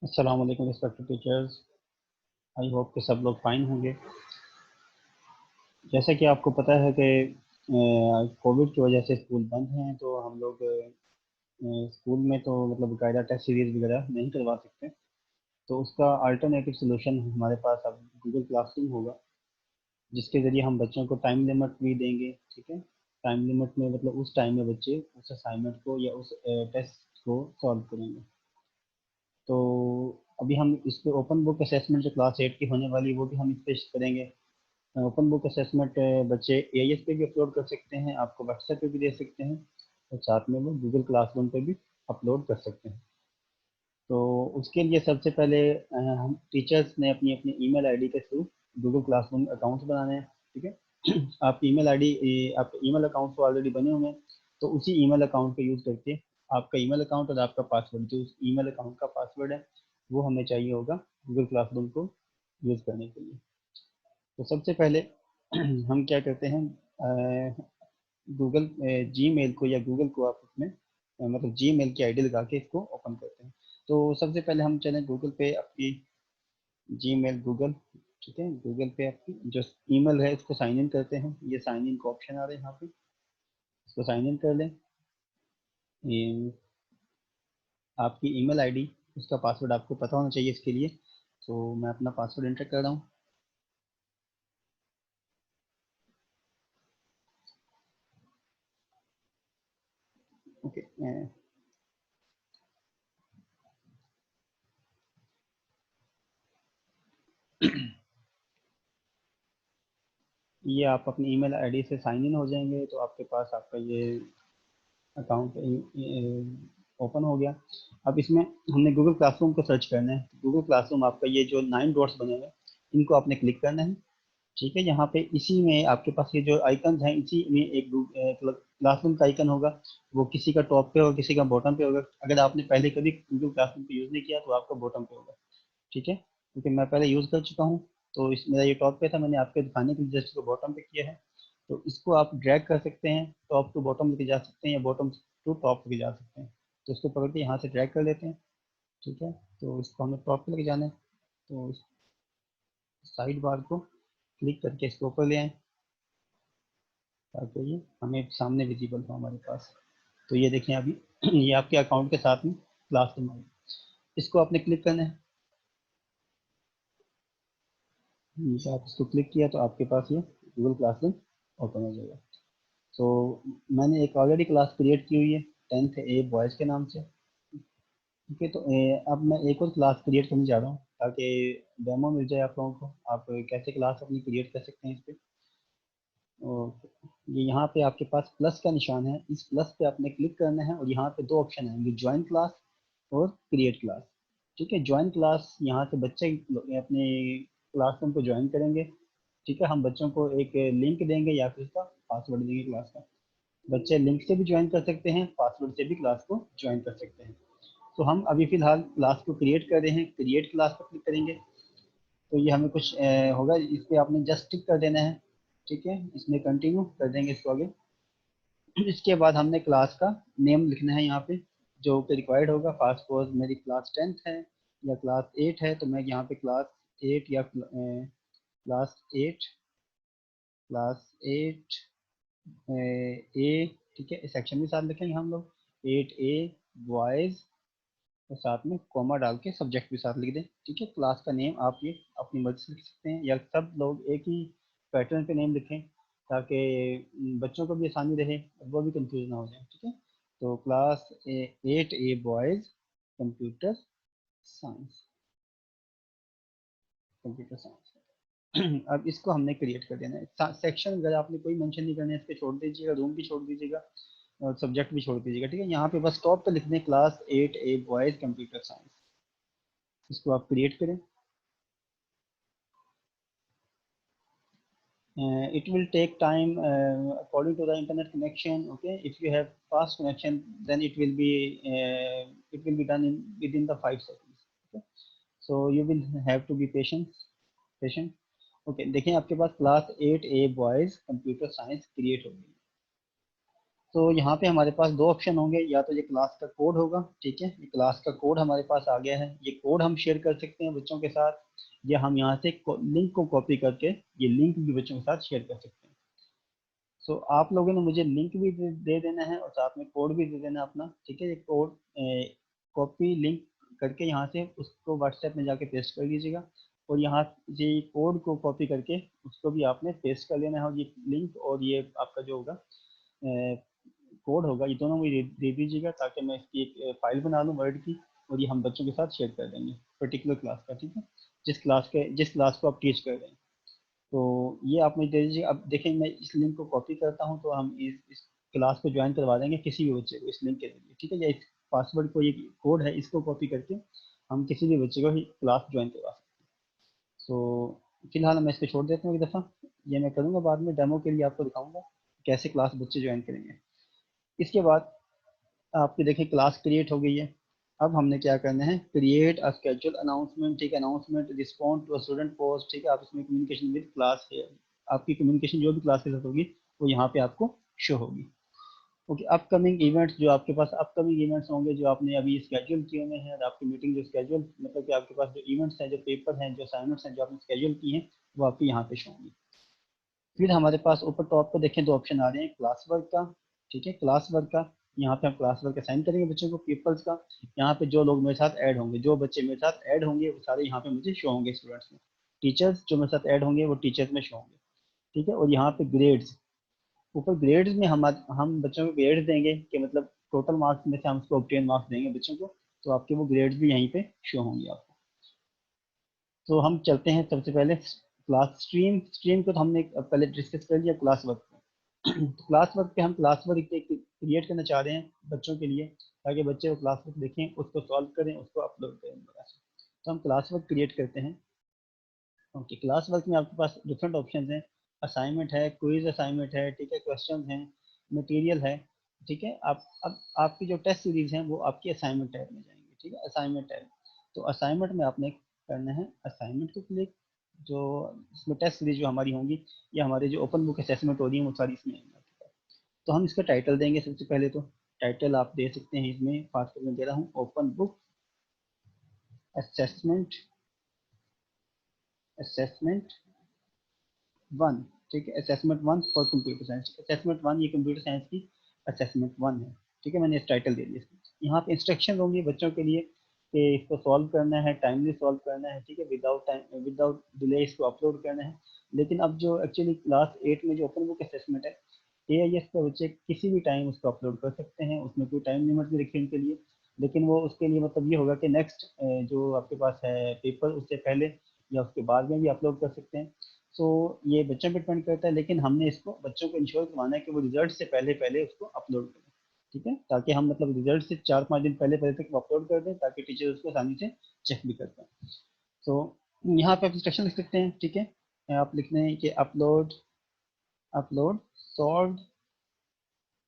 अस्सलाम वालेकुम respected teachers. I hope कि सब लोग फाइन होंगे। जैसा कि आपको पता है कि कोविड की वजह से स्कूल बंद हैं, तो हम लोग स्कूल में तो मतलब बाकायदा टेस्ट सीरीज वगैरह नहीं करवा सकते। तो उसका अल्टरनेटिव सोल्यूशन हमारे पास अब गूगल क्लासरूम होगा, जिसके ज़रिए हम बच्चों को टाइम लिमिट भी देंगे। ठीक है, टाइम लिमिट में मतलब उस टाइम में बच्चे उस असाइनमेंट को या उस टेस्ट को सॉल्व करेंगे। तो अभी हम इस पे ओपन बुक असेसमेंट जो क्लास 8 की होने वाली वो भी हम इस पे करेंगे। ओपन बुक असेसमेंट बच्चे एआईएस पे भी अपलोड कर सकते हैं, आपको व्हाट्सएप पे भी दे सकते हैं, और साथ में वो गूगल क्लासरूम पे भी अपलोड कर सकते हैं। तो उसके लिए सबसे पहले हम टीचर्स ने अपनी अपनी ईमेल आईडी के थ्रू गूगल क्लासरूम अकाउंट्स बनाने हैं। ठीक है आप ईमेल आईडी आपके ईमेल अकाउंट तो ऑलरेडी बने हुए हैं, तो उसी ईमेल अकाउंट का यूज़ करके आपका ईमेल अकाउंट और आपका पासवर्ड, जो उस ईमेल अकाउंट का पासवर्ड है वो हमें चाहिए होगा गूगल क्लासरूम को यूज़ करने के लिए। तो सबसे पहले हम क्या करते हैं, गूगल जीमेल को या गूगल को आप उसमें मतलब जीमेल की आईडी लगा के इसको ओपन करते हैं। तो सबसे पहले हम चलें गूगल पे, आपकी जीमेल गूगल। ठीक है, गूगल पे आपकी जो ईमेल है इसको साइन इन करते हैं। ये साइन इन का ऑप्शन आ रहा है यहाँ पे, इसको साइन इन कर लें। ये आपकी ईमेल आईडी, उसका पासवर्ड आपको पता होना चाहिए इसके लिए। तो मैं अपना पासवर्ड एंटर कर रहा हूँ। ओके, ये आप अपनी ईमेल आईडी से साइन इन हो जाएंगे तो आपके पास आपका ये अकाउंट ओपन हो गया। अब इसमें हमने गूगल क्लासरूम को सर्च करना है। गूगल क्लासरूम आपका ये जो 9 डॉट्स बने हुए हैं इनको आपने क्लिक करना है। ठीक है, यहाँ पे इसी में आपके पास ये जो आइकन हैं इसी में एक क्लासरूम का आइकन होगा। वो किसी का टॉप पे होगा, किसी का बॉटम पे होगा। अगर आपने पहले कभी गूगल क्लासरूम को यूज़ नहीं किया तो आपका बॉटम पे होगा। ठीक है, क्योंकि मैं पहले यूज़ कर चुका हूँ, तो इस मेरा ये टॉप पे था, मैंने आपके दिखाने के लिए जस्ट को बॉटम पे किया है। तो इसको आप ड्रैग कर सकते हैं, टॉप टू बॉटम लेके जा सकते हैं या बॉटम टू टॉप लेके जा सकते हैं। तो इसको पकड़ के यहाँ से ड्रैग कर लेते हैं। ठीक है, तो इसको हमें टॉप पे लेके जाना है। तो साइड बार को क्लिक करके इसको ऊपर ले आए ताकि ये हमें सामने विजिबल हो हमारे पास। तो ये देखें अभी ये आपके अकाउंट के साथ में क्लासरूम है, इसको आपने क्लिक करना है। नीचे आप इसको क्लिक किया तो आपके पास ये गूगल क्लासरूम ओपन हो जाएगा। तो मैंने एक ऑलरेडी क्लास क्रिएट की हुई है 10th ए बॉयज़ के नाम से। ठीक है, तो अब मैं एक और क्लास क्रिएट करने जा रहा हूँ ताकि डेमो मिल जाए आप लोगों को, आप कैसे क्लास अपनी क्रिएट कर सकते हैं इस पे। और ये यहाँ पे आपके पास प्लस का निशान है, इस प्लस पे आपने क्लिक करना है और यहाँ पे दो ऑप्शन आएंगे, ज्वाइन क्लास और क्रिएट क्लास। ठीक है, ज्वाइन क्लास यहाँ से बच्चे अपने क्लासरूम को ज्वाइन करेंगे। ठीक है, हम बच्चों को एक लिंक देंगे या फिर उसका पासवर्ड देंगे क्लास का। बच्चे लिंक से भी ज्वाइन कर सकते हैं, पासवर्ड से भी क्लास को ज्वाइन कर सकते हैं। तो हम अभी फिलहाल क्लास को क्रिएट कर रहे हैं, क्रिएट क्लास पर क्लिक करेंगे। तो ये हमें कुछ होगा, इस पर आपने जस्ट टिक कर देना है। ठीक है, इसमें कंटिन्यू कर देंगे इसको आगे। इसके बाद हमने क्लास का नेम लिखना है यहाँ पे, जो कि रिक्वायर्ड होगा। फास्ट सपोज मेरी क्लास 10th है या क्लास 8 है, तो मैं यहाँ पे क्लास 8 या क्लास 8, क्लास 8 ए। ठीक है, सेक्शन भी साथ लिखेंगे हम लोग 8A बॉयज़, और साथ में कॉमा डाल के सब्जेक्ट भी साथ लिख दें। ठीक है, क्लास का नेम आप ये अपनी मर्जी से लिख सकते हैं या सब लोग एक ही पैटर्न पे नेम लिखें ताकि बच्चों को भी आसानी रहे और वो भी कंफ्यूज ना हो जाए। ठीक है, तो class 8A boys computer science, computer science अब इसको हमने क्रिएट कर देना है। सेक्शन अगर आपने कोई मेंशन नहीं करना है इस पे छोड़ दीजिएगा, रूम भी छोड़ दीजिएगा और सब्जेक्ट भी छोड़ दीजिएगा। ठीक है, यहाँ पे बस टॉप पे लिख दें class 8A boys computer science. इसको आप क्रिएट करें। it will take time according to the internet connection. Okay, if you have fast connection then it will be done in within the 5 seconds. Okay, so you will have to be patient. Okay, देखें आपके पास class 8A boys computer science create हो गई। तो यहाँ पे हमारे पास दो ऑप्शन होंगे, या तो ये क्लास का कोड होगा, ठीक है, ये क्लास का कोड हमारे पास आ गया है, ये कोड हम शेयर कर सकते हैं बच्चों के साथ, या हम यहाँ से लिंक को कॉपी करके ये लिंक भी बच्चों के साथ शेयर कर सकते हैं। सो आप लोगों ने मुझे लिंक भी दे देना है और साथ में कोड भी दे देना अपना, ठीक है, ये कोड कॉपी लिंक करके यहाँ से उसको व्हाट्सएप में जाके पेस्ट कर दीजिएगा, और यहाँ से कोड को कॉपी करके उसको भी आपने पेस्ट कर लेना है, और ये लिंक और ये आपका जो होगा कोड होगा, ये दोनों मुझे दे दीजिएगा, ताकि मैं इसकी एक फाइल बना लूँ वर्ड की, और ये हम बच्चों के साथ शेयर कर देंगे पर्टिकुलर क्लास का, ठीक है, जिस क्लास को आप टीच कर रहे हैं। तो ये आप मुझे दे दीजिए। अब देखें, मैं इस लिंक को कॉपी करता हूँ, तो हम इस क्लास को ज्वाइन करवा देंगे किसी भी बच्चे को इस लिंक के जरिए, ठीक है, या इस पासवर्ड को, ये कोड है, इसको कॉपी करके हम किसी भी बच्चे को ही क्लास ज्वाइन करवा सकते हैं। तो फिलहाल मैं इसको छोड़ देता हूँ एक दफ़ा, ये मैं करूँगा बाद में, डेमो के लिए आपको दिखाऊंगा कैसे क्लास बच्चे ज्वाइन करेंगे। इसके बाद आपकी देखिए क्लास क्रिएट हो गई है। अब हमने क्या करना है, क्रिएट अ स्केड्यूल अनाउंसमेंट, ठीक है, announcement respond to a student post, ठीक है, आप इसमें कम्युनिकेशन विद क्लास है, आपकी कम्युनिकेशन जो भी क्लास के साथ होगी वो यहाँ पे आपको शो होगी। ओके, अपकमिंग इवेंट्स, जो आपके पास अपकमिंग इवेंट्स होंगे जो आपने अभी स्केड्यूल किए हुए हैं, आपकी मीटिंग जो स्केड्यूल, मतलब कि आपके पास जो इवेंट्स हैं, जो पेपर हैं, जो असाइनमेंट्स हैं जो आपने स्केड्यूल की हैं, वो आपके यहाँ पे शो होंगी। फिर हमारे पास ऊपर टॉप पे देखें दो ऑप्शन आ रहे हैं क्लास वर्क का, ठीक है, क्लास वर्क का, यहाँ पे हम क्लास वर्क असाइन करेंगे बच्चों को, पीपल्स का, यहाँ पे जो लोग मेरे साथ ऐड होंगे, जो बच्चे मेरे साथ ऐड होंगे वो सारे यहाँ पे मुझे शो होंगे स्टूडेंट्स में, टीचर्स जो मेरे साथ ऐड होंगे वो टीचर्स में शो होंगे, ठीक है, और यहाँ पे ग्रेड्स, ऊपर ग्रेड्स में हम बच्चों को ग्रेड्स देंगे कि मतलब टोटल मार्क्स में से हम उसको ऑब्टेन मार्क्स देंगे बच्चों को, तो आपके वो ग्रेड्स भी यहीं पे शो होंगे आपको। तो हम चलते हैं सबसे पहले क्लास स्ट्रीम, स्ट्रीम को तो हमने पहले डिस्कस कर लिया क्लास वर्क को। तो क्लास वर्क पे हम क्लास वर्क क्रिएट करना चाह रहे हैं बच्चों के लिए, ताकि बच्चे वो क्लास वर्क देखें, उसको सॉल्व करें, उसको अपलोड करें वगैरह से। तो हम क्लास वर्क क्रिएट करते हैं। ओके, क्लास वर्क में आपके पास डिफरेंट ऑप्शन हैं, असाइनमेंट है, क्विज असाइनमेंट है, ठीक है, क्वेश्चन है, मटेरियल है, ठीक है। आप अब आपकी जो टेस्ट सीरीज हैं वो आपकी असाइनमेंट टैब में जाएंगे, ठीक है, असाइनमेंट टैब। तो असाइनमेंट में आपने करना है असाइनमेंट को क्लिक, जो इसमें टेस्ट सीरीज जो हमारी होंगी, या हमारे जो ओपन बुक असेसमेंट हो रही है वो सारी इसमें आएंगी आपके पास। तो हम इसका टाइटल देंगे सबसे पहले, तो टाइटल आप दे सकते हैं इसमें, फास्ट में दे रहा हूँ, open book assessment, assessment one, ठीक है, assessment one for computer science, assessment one ये कंप्यूटर साइंस की असेसमेंट वन है, ठीक है, मैंने इस टाइटल दे दिया। यहाँ पे इंस्ट्रक्शन होंगी बच्चों के लिए कि इसको सॉल्व करना है, टाइमली सॉल्व करना है, ठीक है, विदाउट टाइम विदाउट डिले इसको अपलोड करना है। लेकिन अब जो एक्चुअली क्लास 8 में जो ओपन बुक असेसमेंट है, AIS पे बच्चे किसी भी टाइम उसको अपलोड कर सकते हैं, उसमें कोई टाइम लिमिट नहीं रखी उनके लिए, लेकिन वो उसके लिए मतलब ये होगा कि नेक्स्ट जो आपके पास है पेपर, उससे पहले या उसके बाद में भी अपलोड कर सकते हैं। सो ये बच्चों पर डिपेंड करता है, लेकिन हमने इसको बच्चों को इंश्योर करवाना है कि वो रिजल्ट से पहले पहले उसको अपलोड करें, ठीक है, ताकि हम मतलब रिजल्ट से 4-5 दिन पहले पहले तक अपलोड कर दें, ताकि टीचर उसको आसानी से चेक भी कर पाए। तो यहाँ पे आप इंस्ट्रक्शन लिख सकते हैं, ठीक है, आप लिख रहे हैं कि अपलोड अपलोड सॉल्व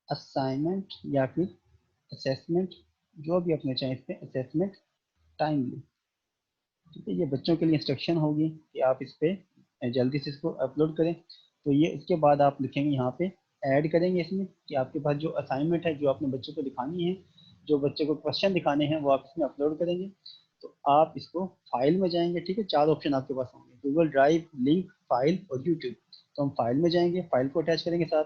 असाइनमेंट या फिर असेसमेंट, जो भी अपने चाहें इस पे असेसमेंट टाइमली, ठीक है, ये बच्चों के लिए इंस्ट्रक्शन होगी कि आप इस पे जल्दी से इसको अपलोड करें। तो ये उसके बाद आप लिखेंगे यहाँ पे, ऐड करेंगे इसमें कि आपके पास जो असाइनमेंट है जो आपने बच्चों को दिखानी है, जो बच्चे को क्वेश्चन दिखाने हैं वो आप इसमें अपलोड करेंगे। तो आप इसको फाइल में जाएंगे, ठीक है, 4 ऑप्शन आपके पास होंगे, गूगल ड्राइव, लिंक, फाइल और यूट्यूब। तो हम फाइल में जाएंगे, फाइल को अटैच करेंगे साथ।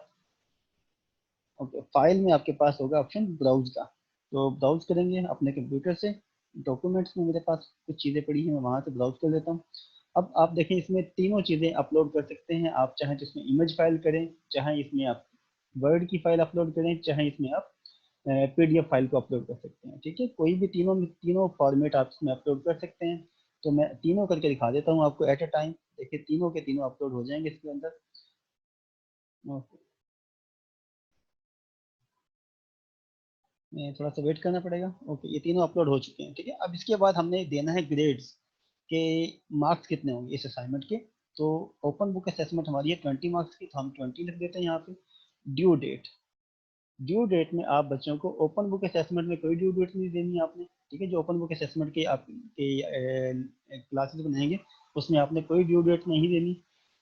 ओके, फाइल में आपके पास होगा ऑप्शन ब्राउज का, तो ब्राउज करेंगे अपने कंप्यूटर से, डॉक्यूमेंट्स में मेरे पास कुछ चीज़ें पड़ी हैं, मैं वहाँ से ब्राउज कर लेता हूँ। अब आप देखें इसमें तीनों चीज़ें अपलोड कर सकते हैं आप, चाहे तो इसमें इमेज फाइल करें, चाहे इसमें आप वर्ड की फाइल अपलोड करें, चाहे इसमें आप PDF फाइल को अपलोड कर सकते हैं, ठीक है, कोई भी तीनों फॉर्मेट आप इसमें अपलोड कर सकते हैं। तो मैं तीनों करके दिखा देता हूँ आपको एट अ टाइम, देखिए तीनों के तीनों अपलोड हो जाएंगे इसके अंदर। थोड़ा सा वेट करना पड़ेगा। ओके, ये तीनों अपलोड हो चुके हैं, ठीक है। अब इसके बाद हमने देना है ग्रेड्स के, मार्क्स कितने होंगे इस असाइनमेंट के। तो ओपन बुक असेसमेंट हमारी है 20 मार्क्स की, तो हम 20 लिख देते हैं यहाँ पे। ड्यू डेट, ड्यू डेट में आप बच्चों को ओपन बुक असेसमेंट में कोई ड्यू डेट नहीं देनी है आपने, ठीक है, जो ओपन बुक असेसमेंट के आप क्लासेस बनाएंगे उसमें आपने कोई ड्यू डेट नहीं देनी।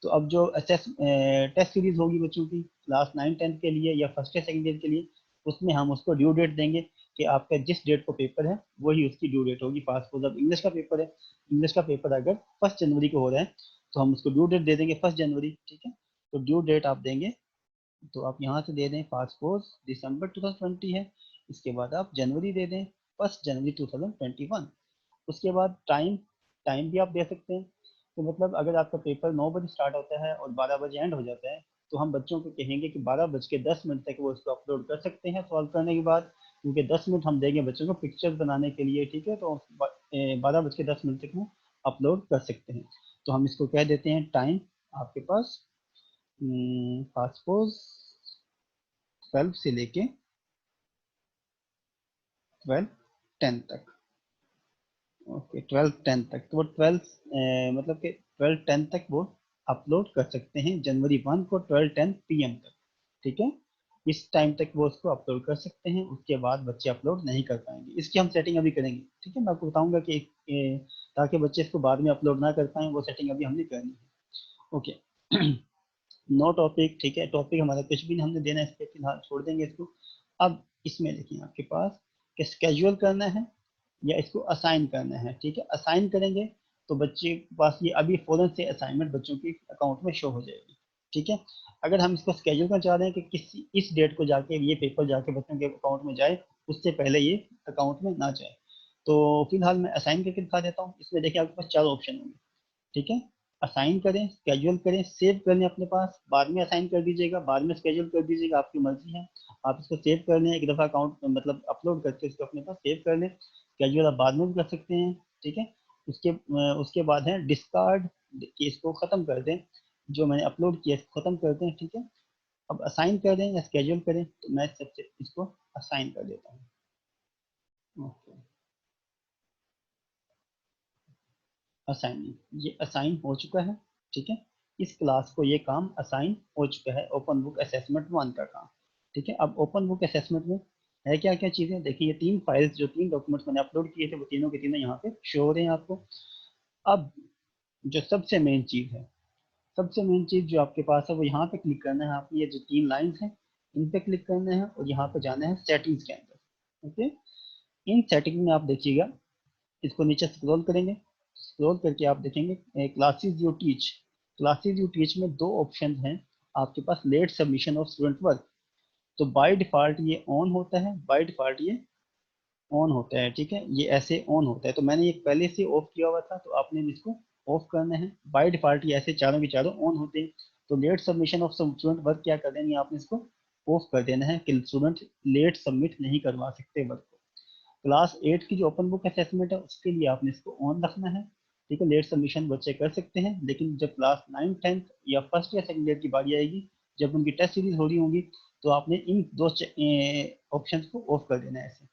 तो अब जो टेस्ट सीरीज होगी बच्चों की क्लास 9-10 के लिए या फर्स्ट या सेकंड ईयर के लिए, उसमें हम उसको ड्यू डेट देंगे कि आपका जिस डेट को पेपर है वही उसकी ड्यू डेट होगी। फास्ट सपोज अब इंग्लिश का पेपर है, इंग्लिश का पेपर अगर 1 जनवरी को हो रहा है तो हम उसको ड्यू डेट दे देंगे 1 जनवरी, ठीक है। तो ड्यू डेट आप देंगे तो आप यहाँ से दे दें फास्ट सपोज दिसंबर 2020 है, इसके बाद आप जनवरी दे दें 1 जनवरी 2021। उसके बाद टाइम, टाइम भी आप दे सकते हैं। तो मतलब अगर आपका पेपर 9 बजे स्टार्ट होता है और 12 बजे एंड हो जाता है तो हम बच्चों को कहेंगे कि 12 बज के 10 मिनट तक वो इसको अपलोड कर सकते हैं सॉल्व करने के बाद, क्योंकि 10 मिनट हम देंगे बच्चों को पिक्चर्स बनाने के लिए, ठीक है। तो 12 बज के 10 मिनट तक वो अपलोड कर सकते हैं। तो हम इसको कह देते हैं टाइम आपके पास सपोज 12 से लेके 12-10 तक। ओके 12-10 तक, तो वो 12 मतलब कि 12-10 तक वो अपलोड कर सकते हैं जनवरी 1 को 12-10 PM तक, ठीक है। इस टाइम तक वो उसको अपलोड कर सकते हैं, उसके बाद बच्चे अपलोड नहीं कर पाएंगे। इसकी हम सेटिंग अभी करेंगे, ठीक है। मैं आपको बताऊंगा कि ताकि बच्चे इसको बाद में अपलोड ना कर पाएं, वो सेटिंग अभी हमने करनी है। ओके नो टॉपिक, ठीक है। टॉपिक हमारा कुछ भी नहीं हमने देना है इस पे, फिलहाल छोड़ देंगे इसको। अब इसमें देखिए आपके पास कि स्केड्यूल करना है या इसको असाइन करना है, ठीक है। असाइन करेंगे तो बच्चे के पास ये अभी फौरन से असाइनमेंट बच्चों के अकाउंट में शो हो जाएगी, ठीक है। अगर हम इसको स्केड्यूल करना चाह रहे हैं कि किसी इस डेट को जाके ये पेपर जाके बच्चों के अकाउंट में जाए, उससे पहले ये अकाउंट में ना जाए, तो फिलहाल मैं असाइन करके दिखा देता हूँ। इसमें देखिए आपके पास 4 ऑप्शन होंगे, ठीक है। असाइन करें, स्केड्यूल करें, सेव कर लें अपने पास, बाद में असाइन कर दीजिएगा, बाद में स्केड्यूल कर दीजिएगा, आपकी मर्जी है। आप इसको सेव कर लें, एक दफ़ा अकाउंट मतलब अपलोड करके इसको अपने पास सेव कर लें। स्केड्यूल आप बाद में भी कर सकते हैं, ठीक है। उसके बाद है डिस्कार्ड, कि इसको ख़त्म कर दें, जो मैंने अपलोड किया इसको ख़त्म कर दें, ठीक है। अब असाइन कर दें या स्केड्यूल करें, तो मैं सबसे इसको असाइन कर देता हूँ। ओके असाइनिंग, ये असाइन हो चुका है, ठीक है। इस क्लास को ये काम असाइन हो चुका है, ओपन बुक असेसमेंट 1 का काम, ठीक है। अब ओपन बुक असेसमेंट में है क्या क्या चीज़ें, देखिए ये 3 फाइल्स जो 3 डॉक्यूमेंट्स मैंने अपलोड किए थे वो तीनों के तीनों यहाँ पे शो हो रहे हैं आपको। अब जो सबसे मेन चीज़ है, सबसे मेन चीज़ जो आपके पास है वो यहाँ पे क्लिक करना है आपने, ये जो 3 लाइन्स हैं इन पे क्लिक करना है और यहाँ पे जाना है सेटिंग्स के अंदर, ओके। इन सेटिंग में आप देखिएगा, इसको नीचे स्क्रॉल करेंगे, स्क्रॉल करके आप देखेंगे classes you teach, classes you teach में 2 ऑप्शन हैं आपके पास, late submission of student work. तो बाय डिफ़ॉल्ट ये ऑन होता है, बाय डिफ़ॉल्ट ये ऑन होता है, ठीक है। ये ऐसे ऑन होता है, तो मैंने ये पहले से ऑफ किया हुआ था, तो आपने भी इसको ऑफ करना है। बाय डिफ़ॉल्ट ये ऐसे चारों के चारों ऑन होते हैं। तो late submission of student work क्या कर देंगे, आपने इसको ऑफ कर देना है कि स्टूडेंट लेट सबमिट नहीं करवा सकते वर्क को। क्लास 8 की जो ओपन बुक असेसमेंट है उसके लिए आपने इसको ऑन रखना है, ठीक है। लेट सबमिशन बच्चे कर सकते हैं, लेकिन जब क्लास 9-10 या फर्स्ट या सेकंड ईयर की बारी आएगी, जब उनकी टेस्ट सीरीज हो रही होंगी, तो आपने इन 2 ऑप्शन को ऑफ कर देना है ऐसे।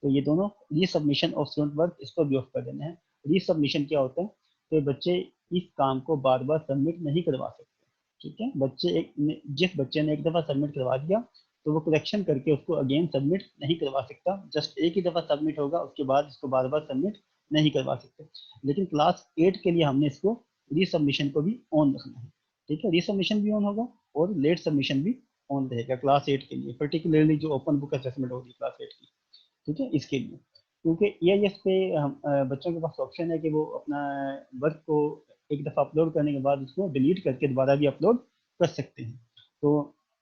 तो ये दोनों री सबमिशन ऑफ स्टूडेंट वर्क, इसको भी ऑफ कर देना है। री सबमिशन क्या होता है, तो बच्चे इस काम को बार बार सबमिट नहीं करवा सकते, ठीक है। जिस बच्चे ने एक दफ़ा सबमिट करवा दिया तो वो करेक्शन करके उसको अगेन सबमिट नहीं करवा सकता, जस्ट एक ही दफ़ा सबमिट होगा, उसके बाद इसको बार बार सबमिट नहीं करवा सकते। लेकिन क्लास 8 के लिए हमने इसको री सबमिशन को भी ऑन रखना है, ठीक है। री सबमिशन भी ऑन होगा और लेट सबमिशन भी ऑन रहेगा क्लास 8 के लिए, पर्टिकुलरली जो ओपन बुक असेसमेंट होगी क्लास 8 की, ठीक है। इसके लिए क्योंकि EIS पे हम बच्चों के पास ऑप्शन है कि वो अपना वर्क को एक दफ़ा अपलोड करने के बाद उसको डिलीट करके दोबारा भी अपलोड कर सकते हैं। तो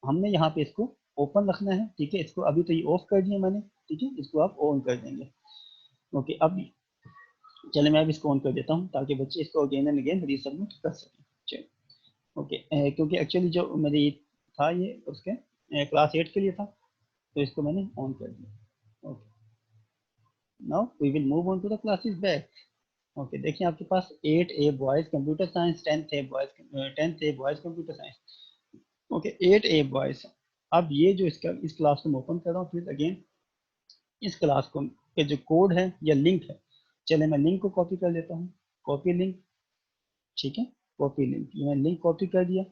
हमने यहाँ पे इसको ओपन रखना है, ठीक है। इसको अभी तो ये ऑफ कर दिया मैंने, ठीक है। इसको आप ऑन कर देंगे, ओके। अब चले मैं अब इसको ऑन कर देता हूँ ताकि बच्चे इसको अगेन एंड अगेन रीसबमिट कर सकें, चलिए ओके। क्योंकि एक्चुअली जो मेरी था ये उसके क्लास 8 के लिए था, तो इसको मैंने ऑन कर दिया, okay. Now we will move on to the classes back, okay. देखिए आपके पास 8A boys computer science, 10th A boys computer science, okay. 8A boys. अब ये जो इसका इस क्लास को मैं ओपन कर रहा हूँ फिर अगेन, इस क्लास को के जो कोड है या लिंक है, चले मैं लिंक को कॉपी कर लेता हूँ, कॉपी लिंक, ठीक है। कॉपी लिंक, ये मैंने लिंक कॉपी कर दिया।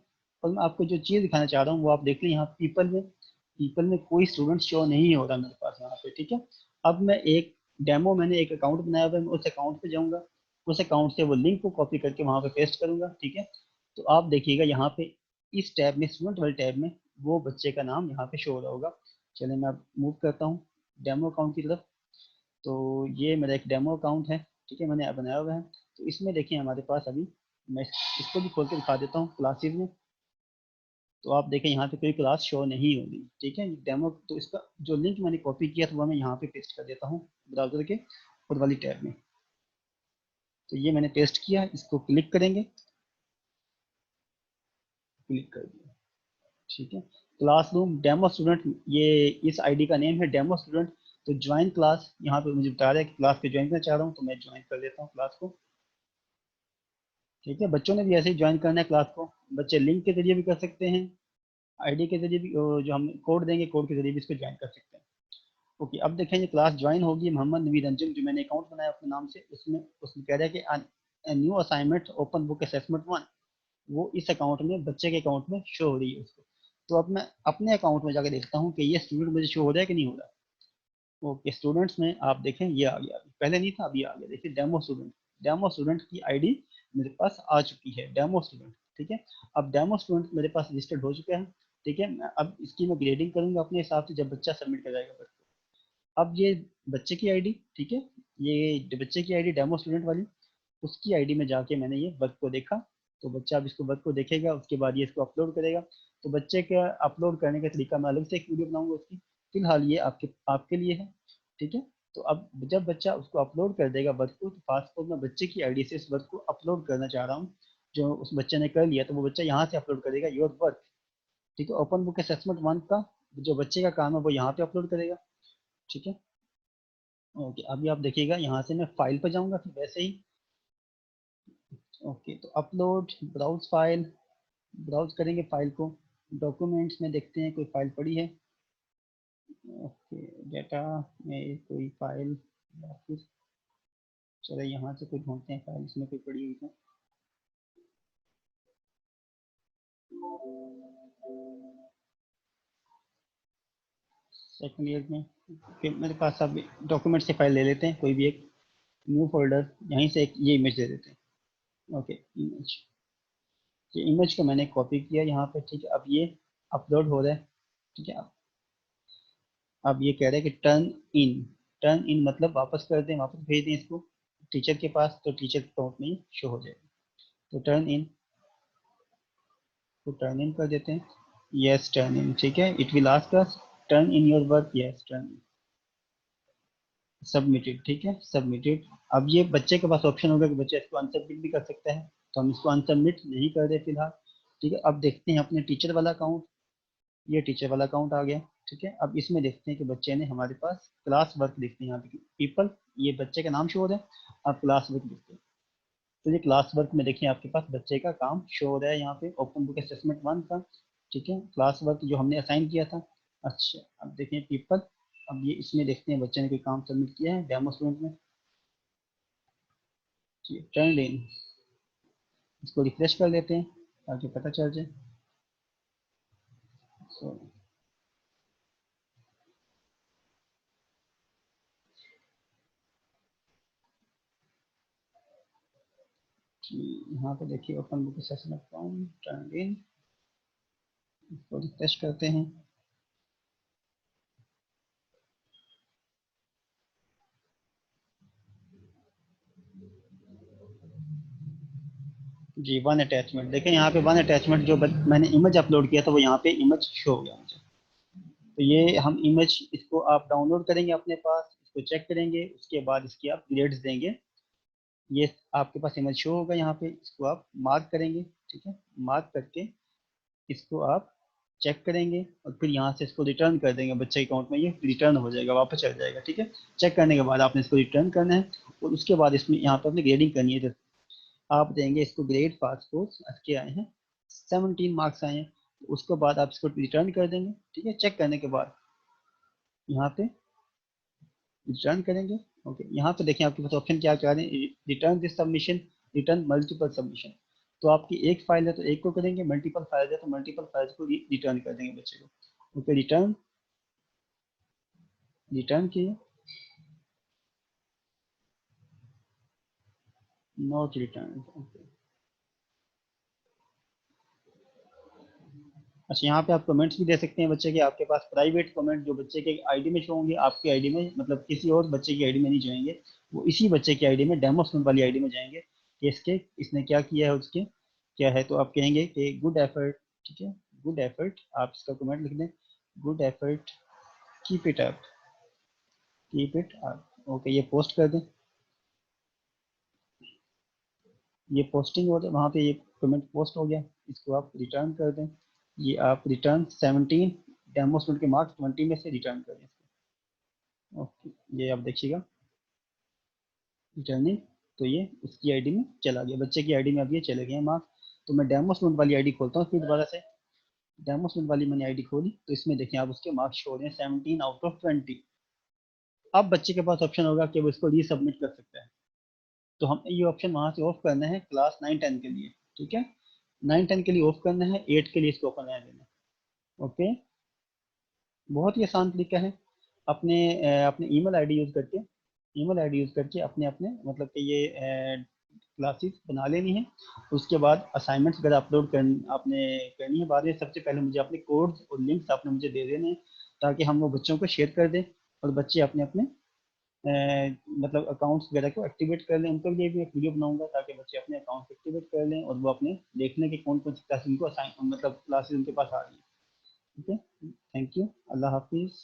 और मैं आपको जो चीज़ दिखाना चाह रहा हूँ वो आप देख लें यहाँ पीपल में कोई स्टूडेंट शो नहीं हो रहा मेरे पास यहाँ पे, ठीक है। अब मैं एक डेमो, मैंने एक अकाउंट बनाया हुआ है, मैं उस अकाउंट पे जाऊँगा, उस अकाउंट से वो लिंक को कॉपी करके वहाँ पे पेस्ट करूँगा, ठीक है। तो आप देखिएगा यहाँ पे इस टैब में, स्टूडेंट वाले टैब में, वो बच्चे का नाम यहाँ पे शो हो रहा होगा। चलिए मैं अब मूव करता हूँ डेमो अकाउंट की तरफ। तो ये मेरा एक डेमो अकाउंट है, ठीक है, मैंने बनाया हुआ है। तो इसमें देखिए हमारे पास अभी, मैं इसको भी खोल के दिखा देता हूँ क्लासेस में। तो आप देखें यहाँ पे कोई क्लास शो नहीं होगी, ठीक है, डेमो। तो इसका जो लिंक मैंने कॉपी किया था वो मैं यहाँ पे पेस्ट कर देता हूँ ब्राउजर के ऊपर वाली टैब में। तो ये मैंने पेस्ट किया, इसको क्लिक करेंगे, क्लिक कर दिया, ठीक है। क्लासरूम डेमो स्टूडेंट, ये इस आईडी का नेम है डेमो स्टूडेंट। तो ज्वाइन क्लास, यहाँ पे मुझे बता रहा है कि क्लास पे ज्वाइन करना चाह रहा हूँ, तो मैं ज्वाइन कर लेता हूँ क्लास को, ठीक है। बच्चों ने भी ऐसे ही ज्वाइन करना है क्लास को। बच्चे लिंक के जरिए भी कर सकते हैं, आईडी के जरिए भी, जो हम कोड देंगे कोड के जरिए भी इसको ज्वाइन कर सकते हैं। ओके, अब देखें ये क्लास ज्वाइन होगी। मोहम्मद नवीद अंजुम, जो मैंने अकाउंट बनाया अपने नाम से, उसमें उसमें कह रहा है कि new assignment open book assessment 1, वो इस अकाउंट में, बच्चे के अकाउंट में शो हो रही है उसको। तो अब मैं अपने अकाउंट में जाकर देखता हूँ कि ये स्टूडेंट मुझे शो हो रहा है कि नहीं हो रहा। ओके, स्टूडेंट्स में आप देखें ये आ गया, अभी पहले नहीं था, अभी आ गया। देखिए डेमो स्टूडेंट, डेमो स्टूडेंट की आईडी मेरे पास आ चुकी है, डेमो स्टूडेंट, ठीक है। अब डेमो स्टूडेंट मेरे पास रजिस्टर्ड हो चुका है, ठीक है। अब इसकी मैं ग्रेडिंग करूंगा अपने हिसाब से जब बच्चा सबमिट कर जाएगा। अब ये बच्चे की आईडी, ठीक है, ये जो बच्चे की आईडी डेमो स्टूडेंट वाली, उसकी आईडी में जाके मैंने ये वर्क को देखा। तो बच्चा अब इसको वर्क को देखेगा, उसके बाद ये इसको अपलोड करेगा। तो बच्चे का अपलोड करने का तरीका मैं अलग से एक वीडियो बनाऊंगा उसकी, फिलहाल ये आपके आपके लिए है, ठीक है। तो अब जब बच्चा उसको अपलोड कर देगा वर्क को, तो पासपोर्ट में बच्चे की आईडी से इस वर्क को अपलोड करना चाह रहा हूँ। जो उस बच्चे ने कर लिया, तो वो बच्चा यहाँ से अपलोड करेगा योर वर्क, ठीक है। ओपन बुक असेसमेंट 1 का जो बच्चे का काम है वो यहाँ पे अपलोड करेगा, ठीक है। ओके, अभी आप देखिएगा यहाँ से मैं फाइल पर जाऊँगा, फिर वैसे ही। ओके, तो अपलोड, ब्राउज फाइल, ब्राउज करेंगे फाइल को। डॉक्यूमेंट्स में देखते हैं कोई फाइल पड़ी है। ओके, डेटा में कोई फाइल, या फिर चलो यहाँ से कोई ढूंढते हैं फाइल, इसमें कोई पड़ी हुई है। सेकंड ईयर में, ओके, मेरे पास अब डॉक्यूमेंट से फाइल ले लेते हैं कोई भी एक, न्यू फोल्डर, यहीं से एक ये इमेज दे देते हैं। ओके, इमेज, ये इमेज को मैंने कॉपी किया यहाँ पे, ठीक है। अब ये अपलोड हो रहा है, ठीक है। अब ये कह रहा है कि टर्न इन, टर्न इन मतलब वापस कर दें, वापस भेज दें इसको टीचर के पास, तो टीचर के अकाउंट में शो हो जाएगा। तो टर्न इन, तो टर्न इन कर देते हैं। यस, टर्न इन, ठीक है। It will ask us turn in your work, yes turn in, submitted, ठीक है, सबमिटेड। अब ये बच्चे के पास ऑप्शन होगा कि बच्चा इसको अनसबमिट भी कर सकता है, तो हम इसको अनसबमिट नहीं कर दे फिलहाल, ठीक है। अब देखते हैं अपने टीचर वाला अकाउंट, ये टीचर वाला अकाउंट आ गया, ठीक है। अब इसमें देखते हैं कि बच्चे ने हमारे पास क्लास वर्क, देखते हैं यहाँ पे पीपल, ये बच्चे का नाम शो हो रहा है। अब क्लास वर्क देखते हैं, तो ये क्लास वर्क में देखिए आपके पास बच्चे का काम शो हो रहा है यहाँ पे, ओपन बुक असेसमेंट 1 का, ठीक है, क्लास वर्क जो हमने असाइन किया था। अच्छा, अब देखिए पीपल, अब ये इसमें देखते हैं बच्चे ने कोई काम सबमिट किया है डेमो स्टूडेंट में। टर्न इन, इसको रिफ्रेश कर लेते हैं ताकि पता चल जाए। So, यहाँ पे देखिए open book assessment form, turn in, इसको रिफ्रेश करते हैं। जी, वन अटैचमेंट, देखें यहाँ पे वन अटैचमेंट, जो मैंने इमेज अपलोड किया था वो यहाँ पे इमेज शो हो गया मुझे। तो ये हम इमेज, इसको आप डाउनलोड करेंगे अपने पास, इसको चेक करेंगे, उसके बाद इसकी आप ग्रेड्स देंगे। ये आपके पास इमेज शो होगा यहाँ पे, इसको आप मार्क करेंगे, ठीक है। मार्क करके इसको आप चेक करेंगे, और फिर यहाँ से इसको रिटर्न कर देंगे बच्चे के अकाउंट में, ये रिटर्न हो जाएगा, वापस चल जाएगा, ठीक है। चेक करने के बाद आपने इसको रिटर्न करना है, और उसके बाद इसमें यहाँ पर अपनी ग्रेडिंग करनी है। आप देंगे इसको ग्रेड पासपोर्ट अच्छे आए हैं, 17 मार्क्स आए हैं, उसके बाद आप इसको रिटर्न कर देंगे, ठीक है। चेक करने के बाद यहाँ पे रिटर्न करेंगे। ओके, यहाँ पे देखें आपके पास ऑप्शन क्या क्या है, return this submission, return multiple submission. तो आपकी एक फाइल है तो एक को करेंगे, मल्टीपल फाइल है तो मल्टीपल फाइल्स को रिटर्न कर देंगे बच्चे को। ओके, रिटर्न, रिटर्न किए, नॉट रिटर्न, ओके। अच्छा, यहाँ पे आप कमेंट्स भी दे सकते हैं बच्चे के, आपके पास प्राइवेट कमेंट जो बच्चे के आईडी में शो होंगे, आपकी आईडी में, मतलब किसी और बच्चे की आईडी में नहीं जाएंगे, वो इसी बच्चे की आईडी में, डेमो स्टूडेंट वाली आईडी में जाएंगे कि इसके इसने क्या किया है, उसके क्या है। तो आप कहेंगे कि गुड एफर्ट, ठीक है, गुड एफर्ट, आप इसका कमेंट लिख दें, good effort, keep it up, keep it up. Okay, ये पोस्ट कर दें, ये पोस्टिंग हो जाए, वहाँ पे ये कमेंट पोस्ट हो गया, इसको आप रिटर्न कर दें। ये आप रिटर्न 17 डेमो स्टूडेंट के मार्क्स 20 में से रिटर्न कर दें इसको। ओके, ये आप देखिएगा रिटर्निंग, तो ये उसकी आईडी में चला गया, बच्चे की आईडी में अब ये चले गए मार्क्स। तो मैं डेमो स्टूडेंट वाली आईडी खोलता हूँ फिर दोबारा से, डेमो स्टूडेंट वाली मैंने आईडी खोली, तो इसमें देखें आप उसके मार्क्स शो हो रहे हैं 17 आउट ऑफ 20। अब बच्चे के पास ऑप्शन होगा कि वो इसको रीसबमिट कर सकता है, तो हम ये ऑप्शन वहाँ से ऑफ करना है क्लास 9-10 के लिए, ठीक है, 9-10 के लिए ऑफ करना है, 8 के लिए इसको ओपन रहने देना है। ओके, बहुत ही आसान तरीका है। अपने अपने ईमेल आईडी यूज़ करके, ईमेल आईडी यूज़ करके अपने अपने मतलब कि ये क्लासेस बना लेनी है। उसके बाद असाइनमेंट्स अगर अपलोड कर आपने करनी है, बाद में सबसे पहले मुझे अपने कोड्स और लिंक्स आपने मुझे दे देने हैं, ताकि हम वो बच्चों को शेयर कर दें और बच्चे अपने अपने मतलब अकाउंट्स वगैरह को एक्टिवेट कर लें। उनके लिए भी एक वीडियो बनाऊंगा ताकि बच्चे अपने अकाउंट एक्टिवेट कर लें और वो अपने देख लें कि कौन कौन सी क्लासेस उनको असाइन मतलब क्लासेस उनके पास आ रही है। ठीक है, थैंक यू, अल्लाह हाफिज़।